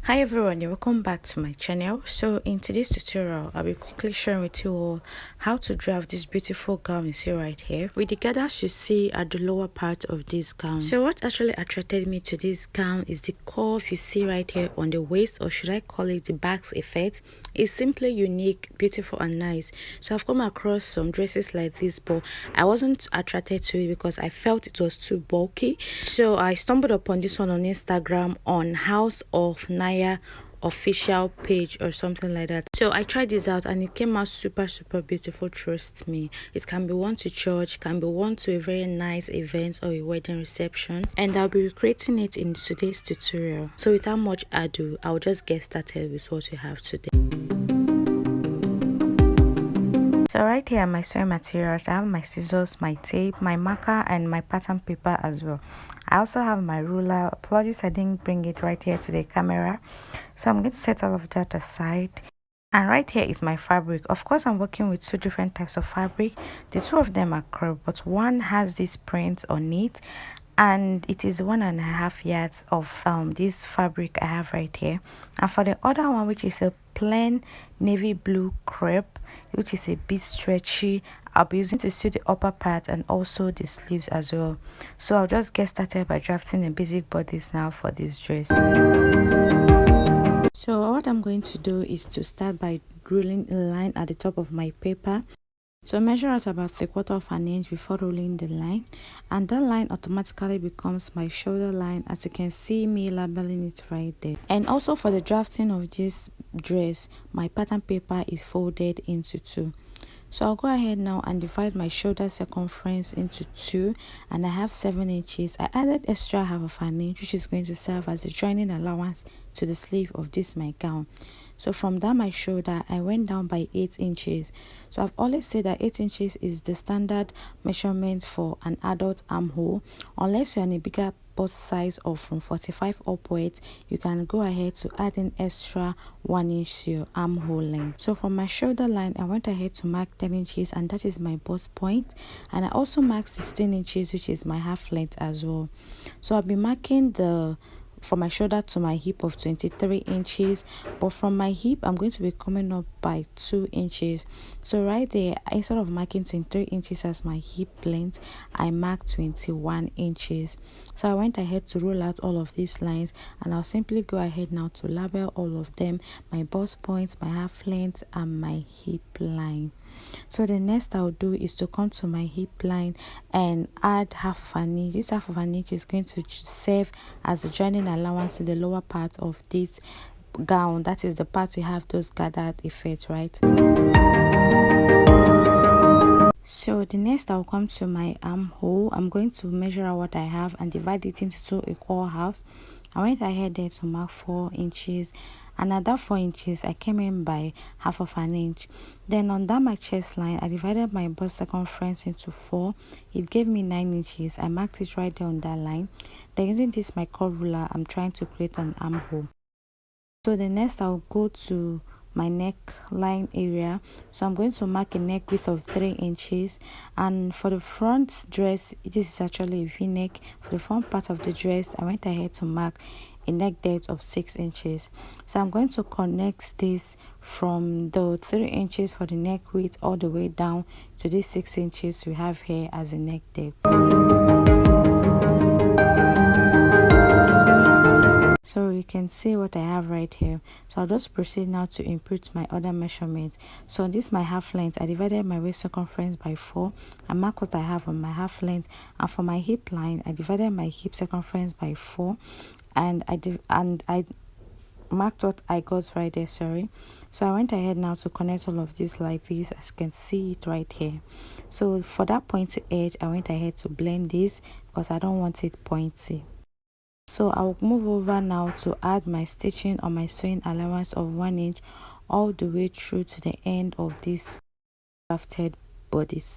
Hi everyone, and welcome back to my channel. So in today's tutorial, I'll be quickly sharing with you all how to draft this beautiful gown you see right here with the gathers you see at the lower part of this gown. So what actually attracted me to this gown is the curve you see right here on the waist, or should I call it the basque effect. It's simply unique, beautiful and nice. So I've come across some dresses like this, but I wasn't attracted to it because I felt it was too bulky. So I stumbled upon this one on Instagram on House of Naya official page or something like that. So I tried this out and it came out super beautiful. Trust me, it can be worn to church, can be worn to a very nice event or a wedding reception, and I'll be recreating it in today's tutorial. So without much ado, I'll just get started with what we have today. So right here are my sewing materials. I have my scissors, my tape, my marker and my pattern paper as well. I also have my ruler. Apologies I didn't bring it right here to the camera, so I'm going to set all of that aside. And right here is my fabric. Of course, I'm working with two different types of fabric. The two of them are crop, but one has this print on it, and it is 1.5 yards of this fabric I have right here. And for the other one, which is a plain navy blue crepe, which is a bit stretchy, I'll be using to sew the upper part and also the sleeves as well. So I'll just get started by drafting the basic bodice now for this dress. So what I'm going to do is to start by drawing a line at the top of my paper. So measure out about 3/4 of an inch before rolling the line, and that line automatically becomes my shoulder line, as you can see me labeling it right there. And also for the drafting of this dress, my pattern paper is folded into two. So I'll go ahead now and divide my shoulder circumference into two, and I have 7 inches. I added extra 1/2 of an inch, which is going to serve as a joining allowance to the sleeve of this my gown. So from that my shoulder, I went down by 8 inches. So I've always said that 8 inches is the standard measurement for an adult armhole. Unless you're in a bigger bust size of from 45 upwards, you can go ahead to add an extra 1 inch to your armhole length. So from my shoulder line, I went ahead to mark 10 inches, and that is my bust point. And I also marked 16 inches, which is my half length as well. So I'll be marking from my shoulder to my hip of 23 inches, but from my hip I'm going to be coming up by 2 inches. So right there, instead of marking 23 inches as my hip length, I marked 21 inches. So I went ahead to roll out all of these lines, and I'll simply go ahead now to label all of them: my bust points, my half length and my hip line. So the next I'll do is to come to my hip line and add 1/2 of an inch. This 1/2 of an inch is going to serve as a joining allowance to the lower part of this gown. That is the part you have those gathered effects, right? So the next I'll come to my armhole. I'm going to measure out what I have and divide it into 2 equal halves. I went ahead there to mark 4 inches, and at that 4 inches I came in by 1/2 of an inch. Then on that my chest line, I divided my bust circumference into 4. It gave me 9 inches. I marked it right there on that line. Then using this my curve ruler, I'm trying to create an armhole. So the next I'll go to my neckline area. So I'm going to mark a neck width of 3 inches, and for the front dress, this is actually a v-neck. For the front part of the dress, I went ahead to mark a neck depth of 6 inches. So I'm going to connect this from the 3 inches for the neck width all the way down to this 6 inches we have here as a neck depth. So you can see what I have right here. So I'll just proceed now to input my other measurements. So on this my half length, I divided my waist circumference by 4. I mark what I have on my half length, and for my hip line, I divided my hip circumference by 4, and I marked what I got right there, sorry. So I went ahead now to connect all of this like this, as you can see it right here. So for that pointy edge, I went ahead to blend this because I don't want it pointy. So I'll move over now to add my stitching on my sewing allowance of 1 inch all the way through to the end of this drafted bodice.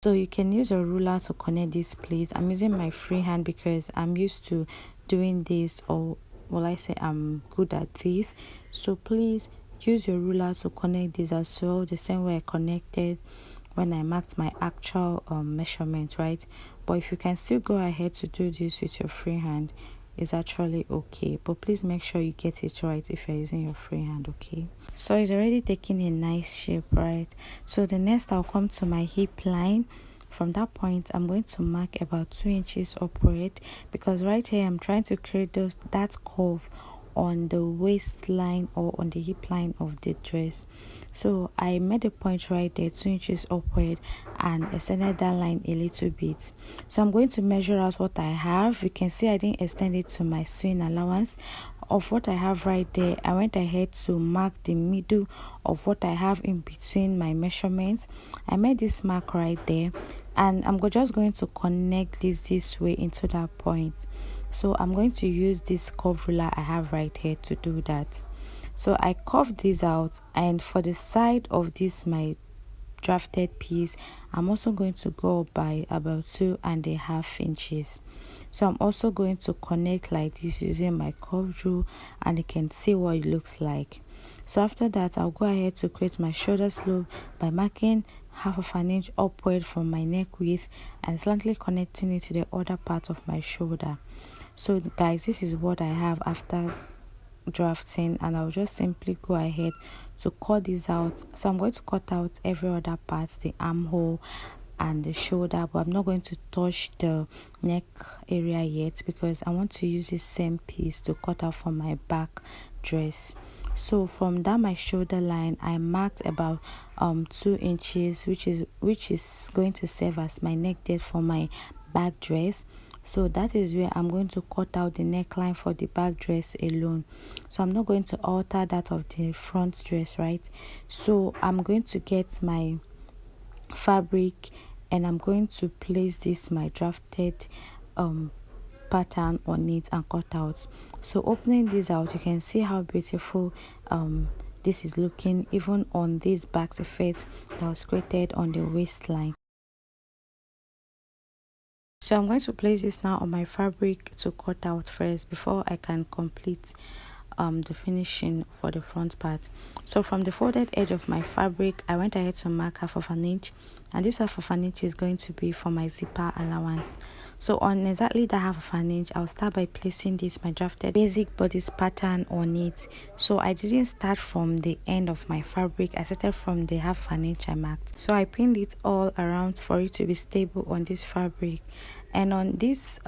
So you can use a ruler to connect this, please. I'm using my free hand because I'm used to doing this, or well, I say I'm good at this. So please use your ruler to connect this as well, the same way I connected when I marked my actual measurement, right? But if you can still go ahead to do this with your free hand, is actually okay, but please make sure you get it right if you're using your free hand. Okay, so it's already taking a nice shape, right? So the next, I'll come to my hip line. From that point, I'm going to mark about 2 inches upward, because right here I'm trying to create that curve on the waistline or on the hip line of the dress. So I made a point right there, 2 inches upward, and extended that line a little bit. So I'm going to measure out what I have. You can see I didn't extend it to my sewing allowance of what I have right there. I went ahead to mark the middle of what I have in between my measurements. I made this mark right there, and I'm just going to connect this way into that point. So I'm going to use this curve ruler I have right here to do that. So I curved this out, and for the side of this my drafted piece, I'm also going to go up by about 2.5 inches. So I'm also going to connect like this using my curve rule, and you can see what it looks like. So after that, I'll go ahead to create my shoulder slope by marking 1/2 inch upward from my neck width and slightly connecting it to the other part of my shoulder. So guys, this is what I have after drafting, and I'll just simply go ahead to cut this out. So I'm going to cut out every other part, the armhole and the shoulder, but I'm not going to touch the neck area yet, because I want to use this same piece to cut out for my back dress. So from that my shoulder line, I marked about 2 inches, which is going to serve as my neck depth for my back dress. So that is where I'm going to cut out the neckline for the back dress alone. So I'm not going to alter that of the front dress, right? So I'm going to get my fabric, and I'm going to place this my drafted pattern on it and cut out. So opening this out, you can see how beautiful this is looking, even on this back effect that was created on the waistline. So I'm going to place this now on my fabric to cut out first before I can complete the finishing for the front part. So from the folded edge of my fabric, I went ahead to mark 1/2 inch, and this 1/2 inch is going to be for my zipper allowance. So on exactly that 1/2 inch, I'll start by placing this my drafted basic bodice pattern on it. So I didn't start from the end of my fabric, I started from the 1/2 inch I marked. So I pinned it all around for it to be stable on this fabric, and on this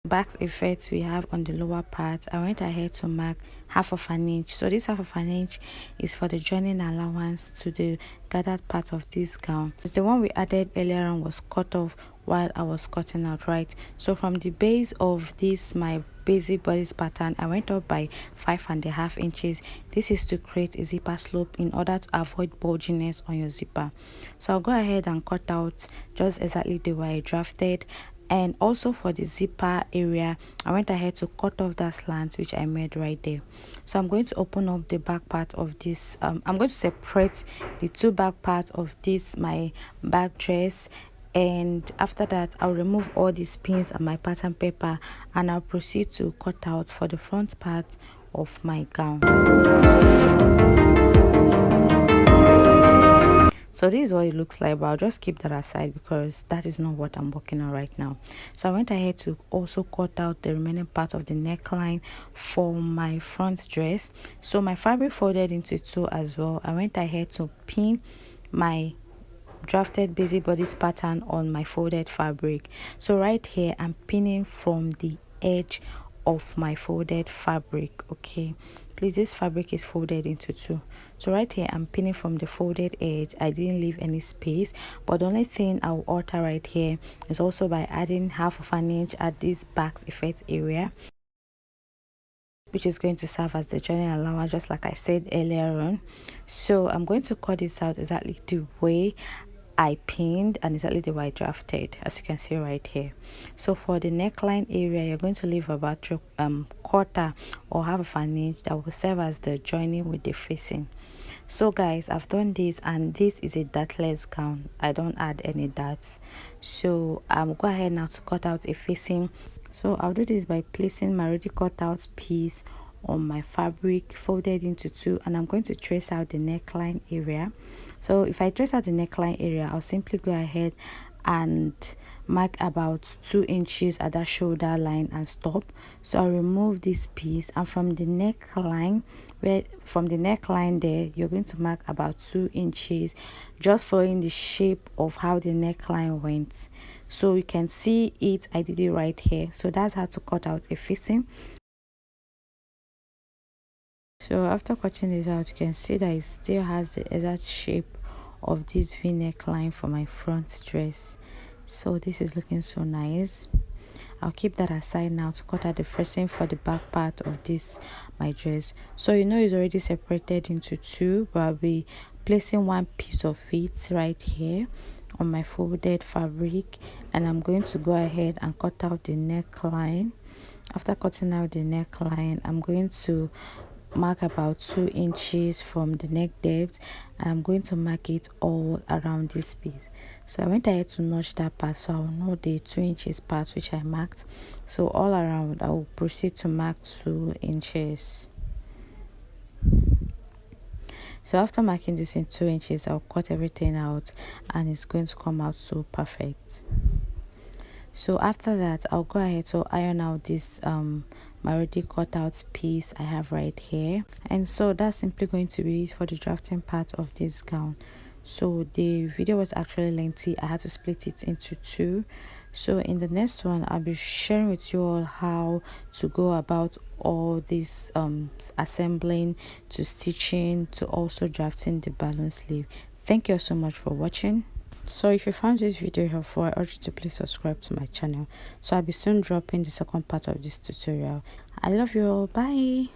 back effect we have on the lower part, I went ahead to mark 1/2 inch. So this 1/2 inch is for the joining allowance to the gathered part of this gown. The one we added earlier on was cut off while I was cutting out, right? So from the base of this my basic bodice pattern, I went up by 5.5 inches. This is to create a zipper slope in order to avoid bulginess on your zipper. So I'll go ahead and cut out just exactly the way I drafted. And also for the zipper area, I went ahead to cut off that slant which I made right there. So I'm going to open up the back part of this. I'm going to separate the two back parts of this my back dress, and after that I'll remove all these pins and my pattern paper, and I'll proceed to cut out for the front part of my gown. So this is what it looks like, but I'll just keep that aside because that is not what I'm working on right now. So I went ahead to also cut out the remaining part of the neckline for my front dress. So my fabric folded into two as well. I went ahead to pin my drafted basic bodice pattern on my folded fabric. So right here I'm pinning from the edge of my folded fabric. Okay, please, this fabric is folded into two. So right here I'm pinning from the folded edge. I didn't leave any space, but the only thing I'll alter right here is also by adding 1/2 inch at this back effect area, which is going to serve as the joining allowance, just like I said earlier on. So I'm going to cut this out exactly the way I pinned and exactly the way I drafted, as you can see right here. So for the neckline area, you're going to leave about 1/4 or 1/2 inch that will serve as the joining with the facing. So guys, I've done this, and this is a dartless gown. I don't add any darts. So I'm go ahead now to cut out a facing. So I'll do this by placing my already cut out piece on my fabric folded into two, and I'm going to trace out the neckline area. So if I trace out the neckline area, I'll simply go ahead and mark about 2 inches at that shoulder line and stop. So I'll remove this piece, and from the neckline, there, you're going to mark about 2 inches, just following the shape of how the neckline went. So you can see it, I did it right here. So that's how to cut out a facing. So after cutting this out, you can see that it still has the exact shape of this v-neck line for my front dress. So this is looking so nice. I'll keep that aside now to cut out the facing for the back part of this my dress. So you know it's already separated into two, but I'll be placing one piece of it right here on my folded fabric, and I'm going to go ahead and cut out the neckline. After cutting out the neckline, I'm going to mark about 2 inches from the neck depth, and I'm going to mark it all around this piece. So I went ahead to notch that part, so I'll know the 2 inches part which I marked. So all around I will proceed to mark 2 inches. So after marking this in 2 inches, I'll cut everything out, and it's going to come out so perfect. So after that, I'll go ahead to iron out this my already cut out piece I have right here. And so that's simply going to be it for the drafting part of this gown. So the video was actually lengthy, I had to split it into two. So in the next one, I'll be sharing with you all how to go about all this assembling to stitching to also drafting the balloon sleeve. Thank you so much for watching. So if you found this video helpful, I urge you to please subscribe to my channel. So I'll be soon dropping the second part of this tutorial. I love you all. Bye.